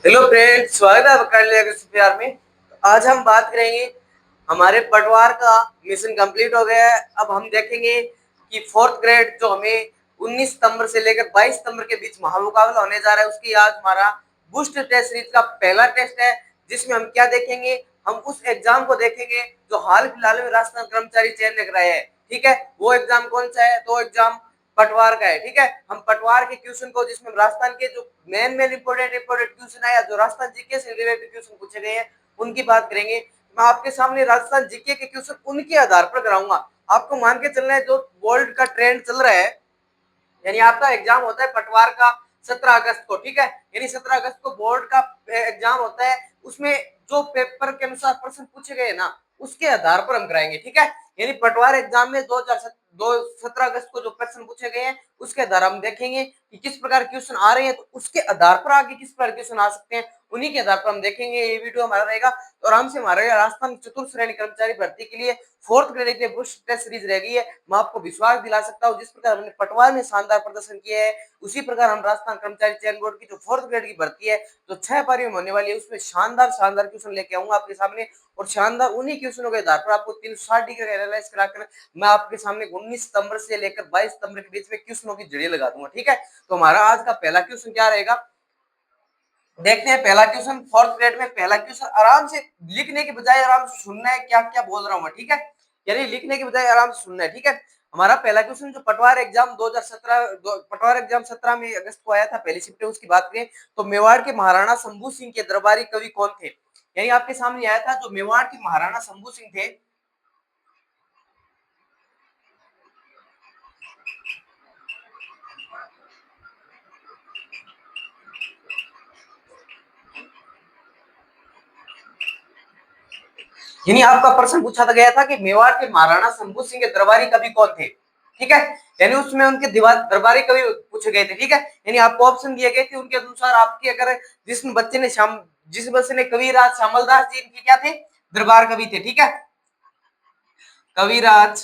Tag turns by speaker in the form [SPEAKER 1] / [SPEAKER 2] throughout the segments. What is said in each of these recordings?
[SPEAKER 1] Hello friends, स्वागत है आपका प्यार में। आज हम बात करेंगे, हमारे पटवार का मिशन कंप्लीट हो गया है। अब हम देखेंगे कि फोर्थ ग्रेड जो हमें 19 सितंबर से लेकर 22 सितंबर के बीच महामुकाबला होने जा रहा है, उसकी आज हमारा बूस्ट टेस्ट सीरीज का पहला टेस्ट है, जिसमें हम क्या देखेंगे, हम उस एग्जाम को देखेंगे जो हाल फिलहाल में राजस्थान कर्मचारी चयन लग रहा है। ठीक है, वो एग्जाम कौन सा है? तो एग्जाम पटवार का है। ठीक है, हम पटवार के क्वेश्चन को, जिसमें राजस्थान के जो मेन इंपोर्टेंट क्वेश्चन आया, जो राजस्थान जीके से रिलेटेड क्वेश्चन पूछे गए हैं, उनकी बात करेंगे। मैं आपके सामने राजस्थान जीके के क्वेश्चन उनके आधार पर कराऊंगा। आपको मान के चलना है, जो वर्ल्ड का ट्रेंड चल रहा है, यानी आपका एग्जाम होता है पटवार का 17 अगस्त को। ठीक है, यानी 17 अगस्त को बोर्ड का एग्जाम होता है। उसमें जो पेपर के अनुसार प्रश्न पूछे गए ना, उसके आधार पर हम कराएंगे। ठीक है, यानी पटवार एग्जाम में 17 अगस्त को जो प्रश्न पूछे गए हैं, उसके आधार हम देखेंगे कि किस प्रकार क्वेश्चन आ रहे हैं, तो उसके आधार पर आगे किस प्रकार क्वेश्चन आ सकते हैं, उन्हीं के आधार पर हम देखेंगे। ये वीडियो हमारा रहेगा, तो आराम से हमारे राजस्थान चतुर्थ श्रेणी कर्मचारी भर्ती के लिए फोर्थ ग्रेड के बूस्ट टेस्ट सीरीज रह गई है। मैं आपको विश्वास दिला सकता हूं, जिस प्रकार हमने पटवार में शानदार प्रदर्शन किया है, उसी प्रकार हम राजस्थान कर्मचारी चयन बोर्ड की जो फोर्थ ग्रेड की भर्ती है, जो 6 पारी में होने वाली है, उसमें शानदार शानदार क्वेश्चन लेके आऊंगा आपके सामने। और शानदार उन्हीं क्वेश्चनों के आधार पर आपको 360 डिग्री का एनालाइज कराकर मैं आपके सामने 19 सितंबर से लेकर 22 सितंबर के बीच में क्वेश्चनों की जड़ें लगा दूंगा। ठीक है, तो हमारा आज का पहला क्वेश्चन क्या रहेगा, देखते हैं। पहला क्वेश्चन फोर्थ ग्रेड में, पहला क्वेश्चन आराम से लिखने के बजाय आराम से सुनना है क्या क्या बोल रहा हूं मैं। ठीक है, यानी लिखने के बजाय आराम से सुनना है। ठीक है, हमारा पहला क्वेश्चन जो पटवार एग्जाम 2017 पटवार एग्जाम 17 में अगस्त को आया था, पहली शिफ्ट, उसकी बात करें तो मेवाड़ के महाराणा शंभू सिंह के दरबारी कवि कौन थे? यानी आपके सामने आया था, जो मेवाड़ के महाराणा शंभू सिंह थे, यानी आपका प्रश्न पूछा गया था कि मेवाड़ के महाराणा शंभू सिंह के दरबारी कवि कौन थे। ठीक है, यानी उसमें उनके दरबारी कवि पूछे गए थे। ठीक है, यानी आपको ऑप्शन दिए गए थे, उनके अनुसार आपकी अगर जिस बच्चे ने कविराज श्यामलदास जी इनके क्या थे? दरबार कवि थे। ठीक है, कविराज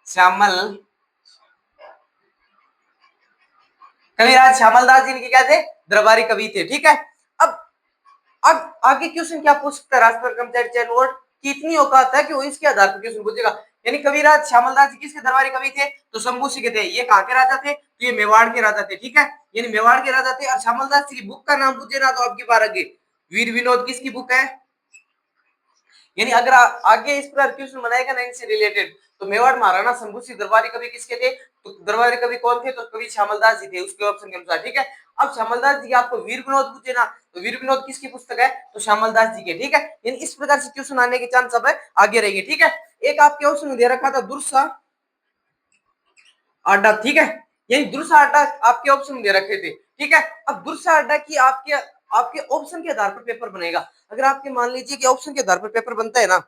[SPEAKER 1] श्यामल कविराज श्यामलदास जी इनके क्या थे? दरबारी कवि थे। ठीक है, अब अब आगे क्वेश्चन क्या पूछ सकता है राष्ट्रीय कर्मचारी चयन बोर्ड की? इतनी औकात है कि वो इसके आधार पर क्वेश्चन पूछेगा। यानी कविराज श्यामलदास जी किसके दरबारी कवि थे? तो शंभू सिंह के थे। ये कहाँ के राजा थे? तो ये मेवाड़ के राजा थे। ठीक है, यानी मेवाड़ के राजा थे। और श्यामलदास जी की बुक का नाम पूछे ना, तो आपकी बार आगे वीर विनोद किसकी बुक है? यानी अगर आगे इस प्रकार क्वेश्चन बनाएगा ना इनसे रिलेटेड, तो मेवाड़ महाराणा शंभू सिंह दरबारी कवि किसके थे? तो दरबारी कवि कौन थे? तो कवि श्यामलदास जी थे, उसके ऑप्शन के अनुसार। ठीक है, अब श्यामलदास जी की आपको वीर विनोद पूछे ना, तो वीर विनोद किसकी पुस्तक है? तो श्यामलदास जी के। ठीक है, यानी इस प्रकार से क्वेश्चन आने के चांस अब आगे रहेंगे। ठीक है, एक आपके ऑप्शन में दे रखा था दुर्सा अड्डा। ठीक है, यही दुर्सा अड्डा आपके ऑप्शन में दे रखे थे। ठीक है, अब दुर्सा अड्डा की आपके आपके ऑप्शन के आधार पर पेपर बनेगा। अगर आपके मान लीजिए कि ऑप्शन के आधार पर पेपर बनता है ना,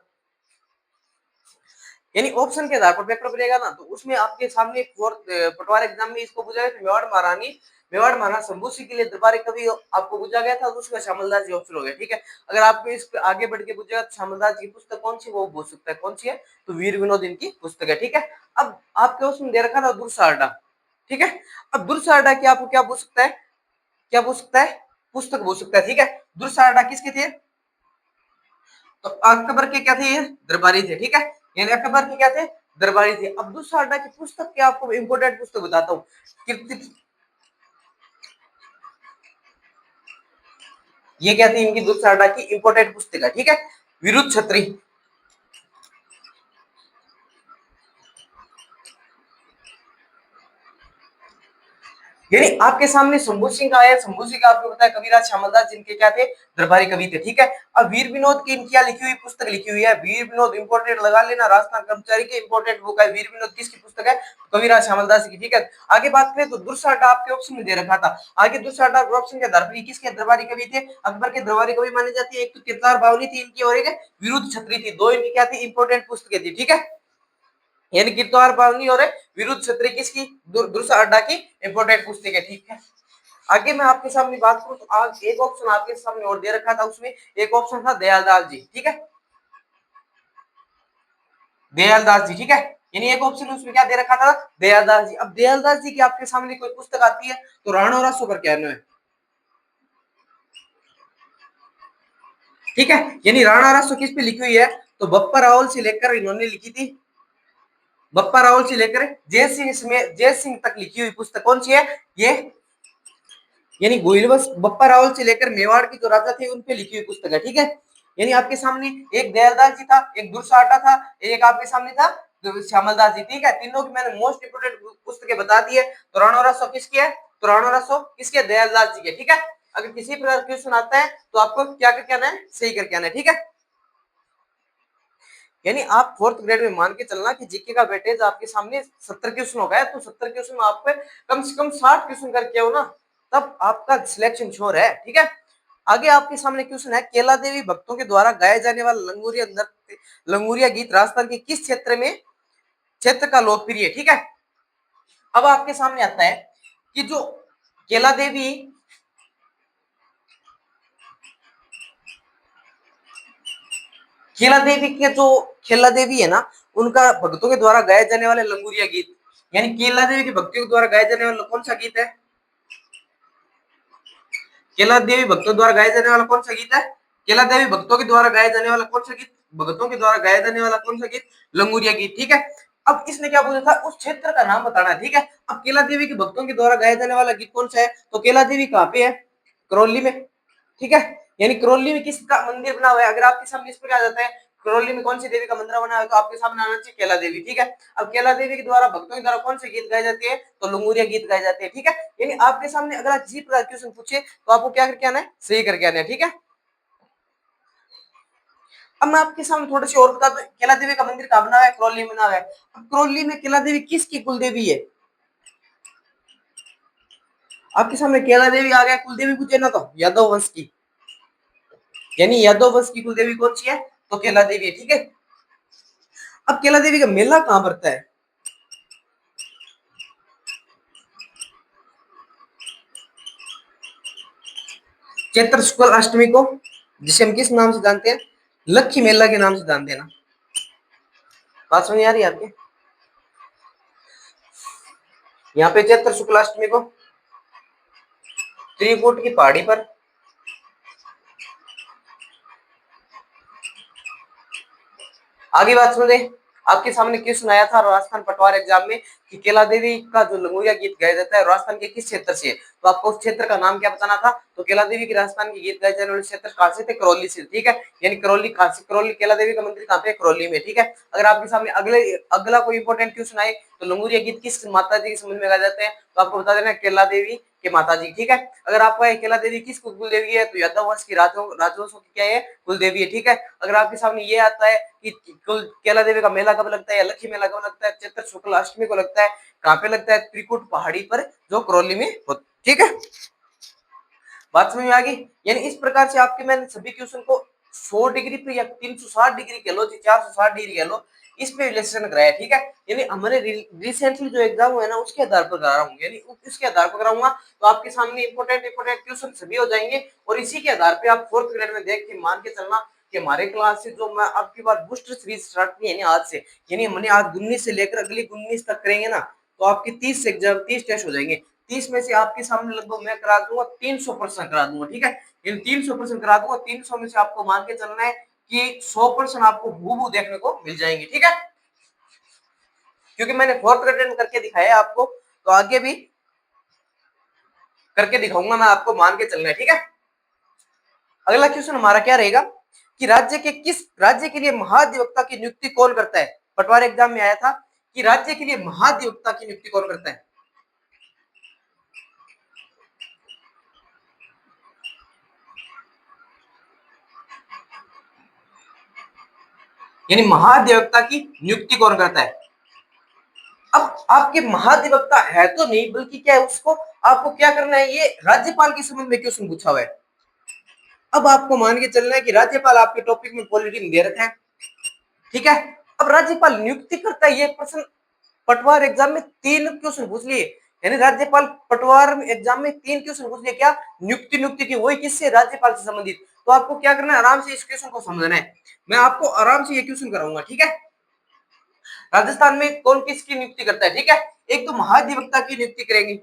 [SPEAKER 1] यानी ऑप्शन के आधार पर पेपर बनेगा ना, तो उसमें आपके सामने फोर्थ पटवार एग्जाम में इसको पूछा गया, मेवाड़ महारानी शंभू सिंह के लिए दरबारी कवि आपको पूछा गया था, तो उसका श्यामलदास जी ऑप्शन हो गया। ठीक है, अगर आपको इस पे आगे बढ़ के पूछेगा तो श्यामलदास जी की पुस्तक कौन सी, वो बोल सकता है कौन सी है, तो वीर विनोद इनकी पुस्तक है। ठीक है, अब आपके उसमें दे रखा था दुर्साहडा। ठीक है, अब दुर्साहडा की आपको क्या पूछ सकता है, क्या पूछ सकता है? पुस्तक पूछ सकता है। ठीक है, दुर्साहडा किसके थे? तो अकबर के क्या थे? ये दरबारी थे। ठीक है, यानी अकबर के क्या थे? दरबारी थे। अब्दुल साडा की पुस्तक क्या, आपको इंपोर्टेंट पुस्तक बताता हूँ, ये क्या थी इनकी? अब्दुल साडा की इंपोर्टेंट पुस्तक है। ठीक है, विरुद्ध छत्री। यानी आपके सामने शंभू सिंह का है, शंभू सिंह का आपको पता है कविराज श्यामलदास जिनके क्या थे? दरबारी कवि थे। ठीक है, अब वीर विनोद की इनकी क्या लिखी हुई पुस्तक लिखी हुई है? वीर विनोद इंपोर्टेंट लगा लेना, राजस्थान कर्मचारी के इंपोर्टेंट बुक है। वीर विनोद किसकी पुस्तक है? कविराज श्यामलदास की। ठीक है, आगे बात करें तो दुर्साहडा आपके ऑप्शन में दे रखा था। आगे दुर्साहडा ऑप्शन के आधार पर किसके दरबारी कवि थे? अकबर के दरबारी कवि माने जाते हैं। एक तो किरदार बावली थी इनकी, और एक विरुद्ध छत्री थी। दो इनकी क्या थी? इंपोर्टेंट पुस्तकें थी। ठीक है, यानी किरदार बावली और विरुद्ध छत्री किसकी? दुर्साहडा की इंपोर्टेंट पुस्तक है। ठीक है, आगे मैं आपके सामने बात करूं तो आज एक ऑप्शन आपके सामने और दे रखा था, उसमें एक ऑप्शन था दयालदास जी। ठीक है, दयालदास जी। ठीक है, यानी एक ऑप्शन उसमें क्या दे रखा था? दयालदास जी। अब दयालदास जी की आपके सामने कोई पुस्तक आती है तो राणा और रासो पर क्या है? ठीक है। यानी राणा रसो किस पे लिखी हुई है, तो बप्पा रावल से लेकर इन्होंने लिखी थी, बप्पा रावल से लेकर जय सिंह, इसमें जय सिंह तक लिखी हुई पुस्तक कौन सी है ये, यानी गोइलवश बप्पा रावल से लेकर मेवाड़ के जो राजा थे उन पे लिखी हुई पुस्तक है। ठीक है। यानी आपके सामने एक दयालदास जी था, एक दुर्साटा था, एक आपके सामने था श्यामलदास जी। ठीक है। तीनों की मैंने मोस्ट इंपोर्टेंट पुस्तकें बता दी है। तो राणा रसो किसकी है, तो राणा रसो किसके, दयालदास जी के। ठीक है। अगर किसी प्रकार क्वेश्चन आता है तो आपको क्या करके आना है, सही करके आना है। ठीक है। यानी आप फोर्थ ग्रेड में मान के चलना कि जीके का वेटेज आपके सामने 70 क्वेश्चन होगा, तो 70 क्वेश्चन में आप कम से कम 60 क्वेश्चन करके हो ना, तब आपका सिलेक्शन श्योर है। ठीक है। आगे आपके सामने क्वेश्चन है, केला देवी भक्तों के द्वारा गाया जाने वाला लंगूरिया नृत्य, लंगूरिया गीत राजस्थान के किस क्षेत्र में, क्षेत्र का लोकप्रिय है। ठीक है। अब आपके सामने आता है कि जो केला देवी, खेला देवी के जो खेला देवी है ना, उनका भक्तों के द्वारा गाए जाने वाले लंगूरिया गीत, यानी केला देवी के भक्तों के द्वारा गाए जाने वाला कौन सा गीत है, केला देवी भक्तों द्वारा गाया जाने वाला कौन सा गीत है, केला देवी भक्तों के द्वारा गाया जाने वाला कौन सा गीत, भक्तों के द्वारा गाया जाने वाला कौन सा गीत, लंगूरिया गीत। ठीक है। अब इसने क्या पूछा था, उस क्षेत्र का नाम बताना है। ठीक है। अब केला देवी के भक्तों के द्वारा गाया जाने वाला गीत कौन सा है, तो केला देवी कहाँ पे है, करौली में। ठीक है। यानी करौली में किसका मंदिर बना हुआ है, अगर आपके सामने इस पर आ जाता है करौली में कौन सी देवी का मंदिर बना है, तो आपके सामने आना चाहिए केला देवी। ठीक है। अब केला देवी के द्वारा भक्तों के द्वारा कौन से गीत गाए जाते हैं, तो लंगूरिया गीत गाए जाते हैं। ठीक है। यानी आपके सामने अगर आप किसी प्रकार क्वेश्चन पूछे तो आपको क्या करके आना है, सही करके आना है। ठीक है। अब मैं आपके सामने थोड़ी सी और बता दूं, केला देवी का मंदिर कहाँ बना हुआ है, करौली में बना हुआ है। अब करौली में केला देवी किसकी कुल देवी है, आपके सामने केला देवी आ गया, कुल देवी पूछे ना तो यादव वंश की, यानी यादव वंश की कुल देवी कौन सी है, तो केला देवी है। ठीक है। अब केला देवी का मेला कहाँ पड़ता है, चैत्र शुक्ल अष्टमी को, जिसे हम किस नाम से जानते हैं, लक्ष्मी मेला के नाम से जानते हैं ना। बात समझ आ रही है आपके, यहाँ पे चैत्र शुक्ल अष्टमी को त्रिकूट की पहाड़ी पर, आगे बात सुन, आपके सामने क्वेश्चन आया था राजस्थान पटवार एग्जाम में कि केला देवी का जो लंगूरिया गीत गाया जाता है राजस्थान के किस क्षेत्र से है, तो आपको उस क्षेत्र का नाम क्या बताना था, तो केला देवी के राजस्थान के गीत गाए जाने वाले क्षेत्र कहां से थे, करौली से। ठीक है। यानी करौली कहां से, करौली केला देवी का मंदिर कहां पे, करौली में। ठीक है। अगर आपके सामने अगला कोई इंपॉर्टेंट क्वेश्चन आए तो लंगूरिया गीत किस माता जी के संबंध में गाए जाते हैं, तो आपको बता देना केला देवी के माता जी। ठीक है। अगर आपको केला देवी किस कुल देवी है, तो यादव वंश की राजवंशों की क्या है, कुल देवी है। ठीक है। अगर आपके सामने ये आता है कि कुल केला देवी का मेला कब लगता है, या लक्ष्मी मेला कब लगता है, चैत्र शुक्ल अष्टमी को लगता है, कहाँ पे लगता है, त्रिकुट पहाड़ी पर जो करौली में होता। ठीक है। बात समझ में आ गई। यानी इस प्रकार से आपके मैंने सभी क्वेश्चन को 100 डिग्री पे या 360 डिग्री कह लो, 460 डिग्री कह लो, इस पे विश्लेषण कराया। ठीक है। यानी हमारे रिसेंटली जो एग्जाम हुआ है ना उसके आधार पर करा रहा हूँ, यानी उसके आधार पर कराऊंगा, तो आपके सामने इंपोर्टेंट क्वेश्चन सभी हो जाएंगे, और इसी के आधार पे आप फोर्थ ग्रेड में देख के मान के चलना कि हमारे क्लास से जो मैं आपकी बार बूस्टर सीरीज स्टार्ट की है ना आज से, यानी हमने आज 19 से लेकर अगली 19 तक करेंगे ना, तो आपके 30 एग्जाम 30 टेस्ट हो जाएंगे। 30 में से आपके सामने लगभग मैं करा दूंगा 300% करा दूंगा। ठीक है। इन 300% करा दूंगा, 300 में से आपको मान के चलना है कि 100% आपको हूबहू देखने को मिल जाएंगे। ठीक है। क्योंकि मैंने फोर्थ ग्रेड करके दिखाया है आपको, तो आगे भी करके दिखाऊंगा मैं आपको, मान के चलना है। ठीक है। अगला क्वेश्चन हमारा क्या रहेगा कि राज्य के किस राज्य के लिए महाधिवक्ता की नियुक्ति कौन करता है, पटवार एग्जाम में आया था कि राज्य के लिए महाधिवक्ता की नियुक्ति कौन करता है, यानी महाधिवक्ता की नियुक्ति कौन करता है। अब आपके महाधिवक्ता है तो नहीं, बल्कि क्या है उसको आपको क्या करना है, ये राज्यपाल के संबंध में क्वेश्चन पूछा हुआ है। अब आपको मान के चलना है कि राज्यपाल आपके टॉपिक में पॉलिटी में दे रखा है। ठीक है। अब राज्यपाल नियुक्ति करता है, ये प्रश्न पटवार एग्जाम में 3 क्वेश्चन पूछ लिए, यानी राज्यपाल पटवार एग्जाम में 3 क्वेश्चन पूछ लिए, क्या नियुक्ति नियुक्ति की, वही किससे, राज्यपाल से संबंधित। तो आपको क्या करना है, आराम से इस क्वेश्चन को समझना है, मैं आपको आराम से ये क्वेश्चन कराऊंगा। ठीक है। राजस्थान में कौन किसकी नियुक्ति करता है, ठीक है, एक तो महाधिवक्ता की नियुक्ति करेंगे।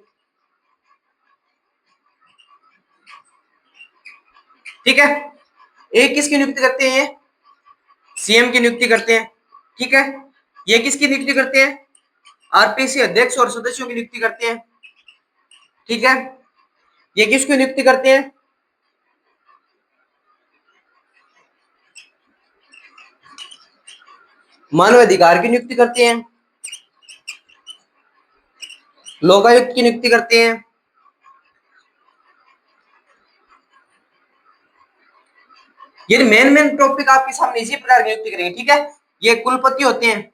[SPEAKER 1] ठीक है। एक किसकी नियुक्ति करते हैं? सीएम की नियुक्ति करते हैं, ठीक है। ये किसकी नियुक्ति करते हैं? आरपीसी अध्यक्ष और सदस्यों की नियुक्ति करते हैं, ठीक है। ये किसकी नियुक्ति करते हैं? मानवाधिकार की नियुक्ति करते हैं, लोकायुक्त की नियुक्ति करते हैं, ये मेन टॉपिक आपके सामने इसी प्रकार की नियुक्ति करेंगे, ठीक है। ये कुलपति होते हैं,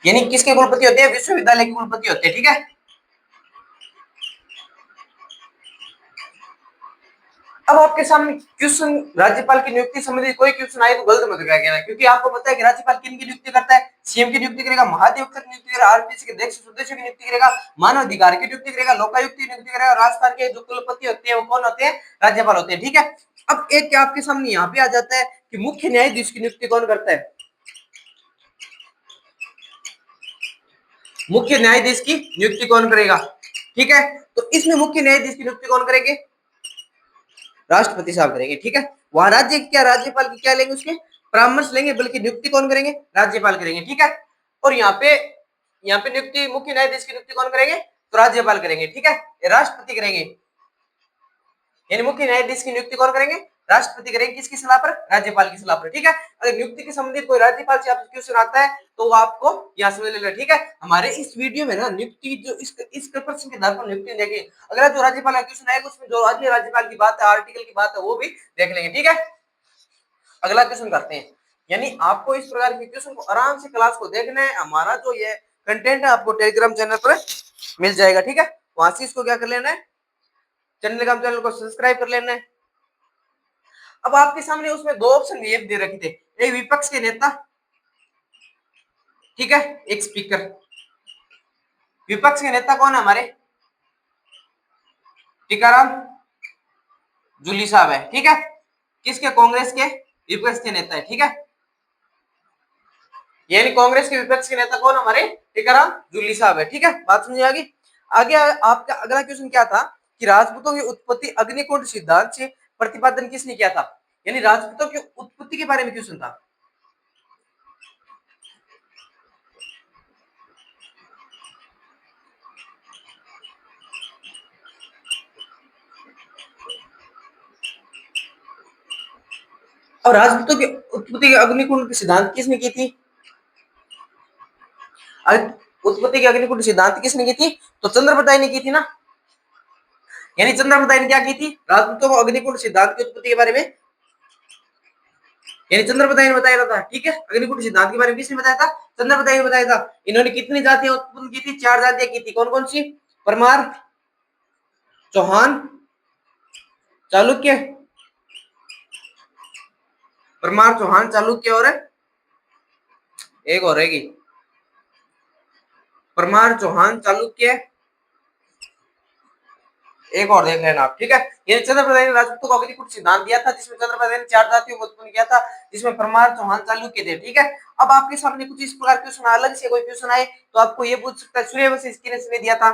[SPEAKER 1] यानी किसके कुलपति होते हैं? विश्वविद्यालय के कुलपति होते हैं, ठीक है। अब आपके सामने क्वेश्चन राज्यपाल की नियुक्ति संबंधी कोई क्वेश्चन आए तो गलत मत कहना, क्योंकि आपको पता है कि राज्यपाल किन की नियुक्ति करता है? सीएम की नियुक्ति करेगा, महाधिवक्ता की नियुक्ति करेगा, आरपीसी के अध्यक्ष सदस्यों की नियुक्ति करेगा, मानव अधिकार की नियुक्ति करेगा, लोकायुक्त की नियुक्ति करेगा, राजस्थान के जो कुलपति होते हैं वो कौन होते हैं? राज्यपाल होते हैं, ठीक है। अब एक क्या आपके सामने यहाँ पे आ जाता है कि मुख्य न्यायाधीश की नियुक्ति कौन करता है? मुख्य न्यायाधीश की नियुक्ति कौन करेगा, ठीक है। तो इसमें मुख्य न्यायाधीश की नियुक्ति कौन करेंगे? राष्ट्रपति साहब करेंगे, ठीक है। वहां राज्य क्या राज्यपाल की क्या लेंगे? उसके परामर्श लेंगे, बल्कि नियुक्ति कौन करेंगे? राज्यपाल करेंगे, ठीक है। और यहाँ पे नियुक्ति मुख्य न्यायाधीश की नियुक्ति कौन करेंगे? तो राज्यपाल करेंगे, ठीक है। राष्ट्रपति करेंगे, यानी मुख्य न्यायाधीश की नियुक्ति कौन करेंगे? राष्ट्रपति करेंगे, किसकी सलाह पर? राज्यपाल की सलाह पर, ठीक है। अगर नियुक्ति के संबंधित कोई राज्यपाल से आपसे क्वेश्चन आता है तो वो आपको यहाँ समझ लेना, ठीक है। हमारे इस वीडियो में ना नियुक्ति जो इस प्रश्न के आधार पर नियुक्ति देखेंगे, अगर जो राज्यपाल का क्वेश्चन आएगा उसमें जो अन्य राज्यपाल की बात है, आर्टिकल की बात है, वो भी देख लेंगे, ठीक है। अगला क्वेश्चन करते हैं, यानी आपको इस प्रकार के क्वेश्चन को आराम से क्लास को देखना है। हमारा जो ये कंटेंट है आपको टेलीग्राम चैनल पर मिल जाएगा, ठीक है। वहां से इसको क्या कर लेना है? चैनल को सब्सक्राइब कर लेना है। अब आपके सामने उसमें दो ऑप्शन ये दे रखे थे, एक विपक्ष के नेता, ठीक है, एक स्पीकर। विपक्ष के नेता कौन है हमारे? टीकाराम जूली साहब है, ठीक है। किसके? कांग्रेस के विपक्ष के नेता है, ठीक है। यानी कांग्रेस के विपक्ष के नेता कौन? हमारे टीकाराम जूली साहब है, ठीक है। बात समझ आ गई? आगे आपका अगला क्वेश्चन क्या था कि राजपूतों की उत्पत्ति अग्निकुंड सिद्धांत से प्रतिपादन किसने किया था? यानी राजपूतों की उत्पत्ति के बारे में क्वेश्चन था। और राजपूतों की उत्पत्ति के अग्निकुंड सिद्धांत किसने की थी? उत्पत्ति के अग्निकुंड सिद्धांत किसने की थी? तो चंद्रप्रदाय ने की थी ना। यानी चंद्रप्रदाय ने क्या की थी? राजपूतों को अग्निकुंड सिद्धांत की उत्पत्ति के बारे में, यानी चंद्रप्रदाय ने बताया था, ठीक है। अग्निकुंड सिद्धांत के बारे में किसने बताया था? चंद्रप्रदाय ने बताया था। इन्होंने कितनी जातियां उत्पन्न की थी? 4 जातियां की थी। कौन कौन सी? परमार, चौहान, चालुक्य, परमार, चौहान, चालुक्य और एक और रहेगी, परमार, चौहान, चालुक्य, एक और देख लेना आप, ठीक है। ये चंद्रप्रदाय ने राजपूतों को अग्निकुंड सिद्धांत दिया था, जिसमें चंद्रप्रदाय ने 4 जातियों को उत्पन्न किया था, जिसमें परमार, चौहान, चालुक्य थे, ठीक है। अब आपके सामने कुछ इस प्रकार क्वेश्चन अलग से कोई क्वेश्चन आए तो आपको ये पूछ सकता है सूर्यवंशी किसने दिया था,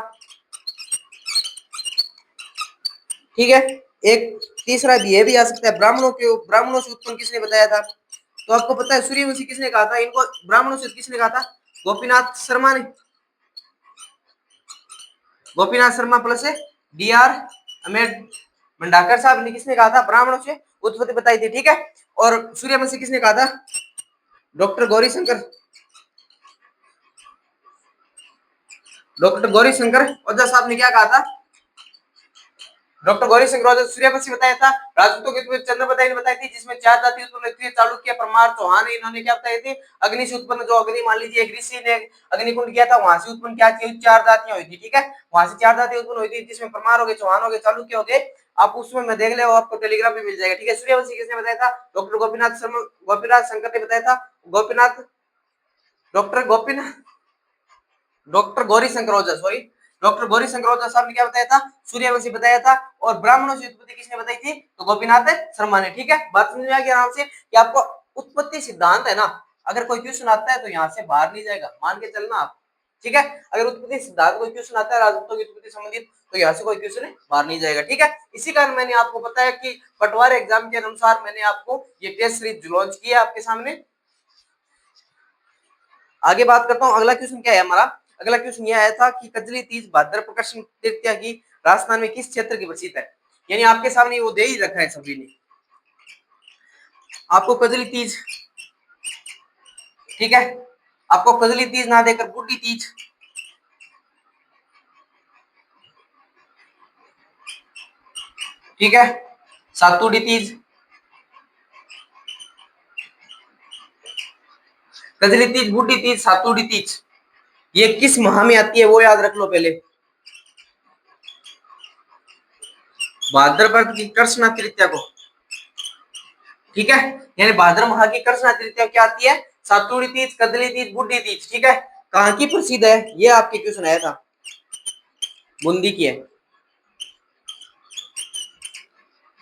[SPEAKER 1] ठीक है। एक तीसरा भी ये भी आ सकता है ब्राह्मणों से उत्पन्न किसने बताया था? तो आपको पता है सूर्यवंशी किसने कहा था इनको? ब्राह्मणों से किसने कहा था? गोपीनाथ शर्मा ने। Gopinath Sharma plus D R अमेर भंडाकर साहब ने किसने कहा था? ब्राह्मणों से उत्पत्ति बताई थी, ठीक है। और सूर्यवंशी किसने कहा था? डॉक्टर गौरी शंकर ओझा साहब ने क्या कहा था? डॉक्टर गौरी शंकर ओझा सूर्यवंशी बताया था। राजपूतों के चंद्रप्रदाय ने बताई थी, जिसमें 4 जाति उत्पन्न हुई थी, चालुक्य, परमार, चौहान, इन्होंने क्या बताई थी? अग्नि से उत्पन्न, जो अग्नि मान लीजिए एक ऋषि ने अग्निकुंड किया था, वहां से उत्पन्न क्या थी? 4 जातियां हुई थी, ठीक है। वहां से 4 जातियां उत्पन्न हुई थी, जिसमें परमार हो गए, चौहान हो गए, चालुक्य हो गए। आप उसमें मैं देख ले, आपको टेलीग्राम पे मिल जाएगा, ठीक है। सूर्यवंशी किसने बताया था? डॉक्टर गोपीनाथ शंकर ने बताया था। गोपीनाथ डॉक्टर गोपीनाथ डॉक्टर गौरी शंकर ओझा, सॉरी, डॉक्टर गौरी शंकर ओझा साहब ने क्या बताया था? सूर्यवंशी बताया था। और ब्राह्मणों से उत्पत्ति किसने बताई थी? तो गोपीनाथ शर्मा ने, ठीक है। बात समझ में आ गई आराम से कि आपको उत्पत्ति सिद्धांत है ना, अगर कोई क्वेश्चन आता है तो यहाँ से बाहर नहीं जाएगा, मान के चलना आप, ठीक है। अगर उत्पत्ति सिद्धांत कोई क्वेश्चन आता है राजपूतों की उत्पत्ति संबंधित, तो यहाँ से कोई क्वेश्चन बाहर नहीं जाएगा, ठीक है। इसी कारण मैंने आपको बताया कि पटवार एग्जाम के अनुसार मैंने आपको ये टेस्ट सीरीज लॉन्च किया आपके सामने। आगे बात करता हूँ, अगला क्वेश्चन क्या है हमारा। अगला क्वेश्चन यह आया था कि कजली तीज भाद्रपद कृष्ण तृतीया की राजस्थान में किस क्षेत्र की प्रसिद्ध है। यानी आपके सामने वो दे ही रखा है सभी ने आपको कजली तीज, ठीक है। आपको कजली तीज ना देकर बुड्ढी तीज, ठीक है, सातुड़ी तीज, कजली तीज, बुड्ढी तीज, सातुड़ी तीज, ये किस माह में आती है वो याद रख लो पहले। भाद्रपद की कृष्ण तृतीया को, ठीक है। यानी भाद्र माह की कृष्ण तृतीया क्या आती है, सातुड़ी तीज, कजली तीज, बुड्ढी तीज, ठीक है। कहाँ की प्रसिद्ध है ये आपके क्वेश्चन आया था, बूंदी की है,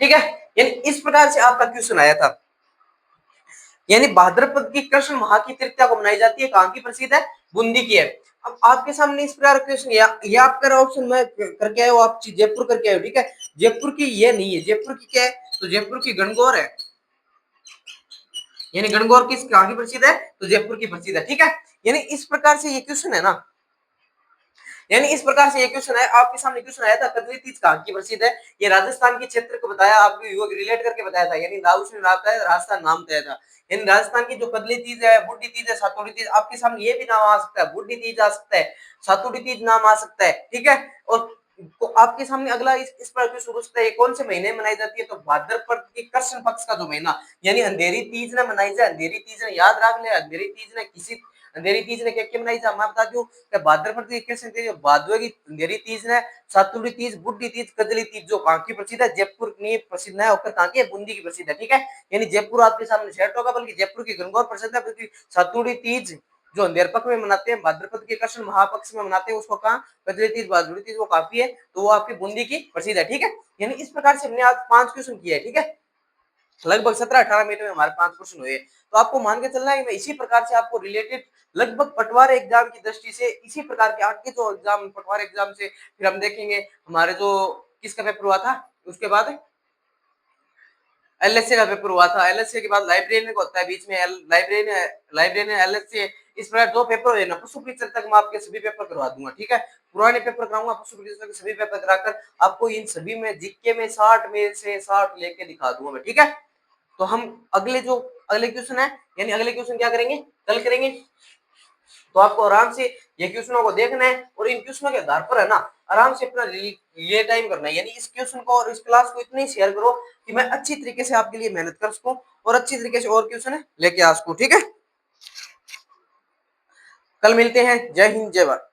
[SPEAKER 1] ठीक है। यानी इस प्रकार से आपका क्वेश्चन आया था। यानी भाद्रपद की कृष्ण माह की तृतीया को मनाई जाती है, कहाँ की प्रसिद्ध है, बूंदी की है। अब आपके सामने इस प्रकार क्वेश्चन ये आपका ऑप्शन में करके आए हो, आप जयपुर करके आए हो, ठीक है। जयपुर की ये नहीं है, जयपुर की क्या है, तो जयपुर की गणगौर है। यानी गणगौर किस कहाँ की प्रसिद्ध है, तो जयपुर की प्रसिद्ध है, ठीक है। यानी इस प्रकार से ये क्वेश्चन है ना, यानी इस प्रकार से ये क्वेश्चन है आपके सामने, क्वेश्चन आया था कजली तीज कहाँ की प्रसिद्ध है, ये राजस्थान के क्षेत्र को बताया, आपको रिलेट करके बताया था। यानी उसने राजस्थान नाम दिया था। यानी राजस्थान की जो कजली तीज है, बुड्ढी तीज है, सातुड़ी तीज, आपके सामने ये भी नाम आ सकता है, बुड्ढी तीज आ सकता है, सातुड़ी तीज नाम आ सकता है, ठीक है। और तो आपके सामने अगला इस पर क्वेश्चन हो सकता है, कौन से महीने मनाई जाती है, तो भाद्रपद के कृष्ण पक्ष का जो महीना, यानी अंधेरी तीज ने मनाई जाए, अंधेरी तीज ने याद रख ले, अंधेरी तीज ने किसी अंधेरी तीज ने क्या मनाई जाए, मैं बता दूं भाद्रपद की कृष्ण तीज, भादवे की अंधेरी तीज ने, सातुड़ी तीज, बुड्ढी तीज, कजली तीज जो कहाँ की प्रसिद्ध है, जयपुर की प्रसिद्ध है, और कहाँ की बूंदी की प्रसिद्ध है, ठीक है। यानी जयपुर आपके सामने सेट होगा, बल्कि जयपुर की गणगौर प्रसिद्ध है, बल्कि सातुड़ी तीज जो अंधेर पक्ष में मनाते हैं, भाद्रपद के कृष्ण महापक्ष में मनाते हैं, उसको कहाँ, कजली तीज, भादुड़ी तीज वो काफी है, तो वो आपकी बूंदी की प्रसिद्ध है, ठीक है। यानी इस प्रकार से हमने आज 5 क्वेश्चन किए हैं, ठीक है। लगभग 17-18 मिनट में हमारे 5 क्वेश्चन हुए, तो आपको मान के चलना है, मैं इसी प्रकार से आपको रिलेटेड लगभग पटवार एग्जाम की दृष्टि से इसी प्रकार के आगे जो एग्जाम पटवार एग्जाम से फिर हम देखेंगे हमारे जो किसका पेपर हुआ था, उसके बाद एलएसए का पेपर हुआ था, एलएसए के बाद लाइब्रेरियन का होता है बीच में, लाइब्रेरियन एलएसए, इस प्रकार 2 पेपर हुए ना, पशु परीक्षा तक मैं आपके सभी पेपर करवा दूंगा, ठीक है। पुराने पेपर कराऊंगा, पशु परीक्षा के सभी पेपर कराकर आपको इन सभी में जीके में 60 में से 60 लेके दिखा दूंगा मैं, ठीक है। तो हम अगले क्वेश्चन है, यानी अगले क्वेश्चन क्या करेंगे, कल करेंगे। तो आपको आराम से ये क्वेश्चनों को देखना है, और इन क्वेश्चनों के आधार पर है ना आराम से अपना रिले टाइम करना है। यानी इस क्वेश्चन को और इस क्लास को इतनी शेयर करो कि मैं अच्छी तरीके से आपके लिए मेहनत कर सकूं, और अच्छी तरीके से और क्वेश्चन लेके आ सकूं, ठीक है। कल मिलते हैं, जय हिंद जय भारत।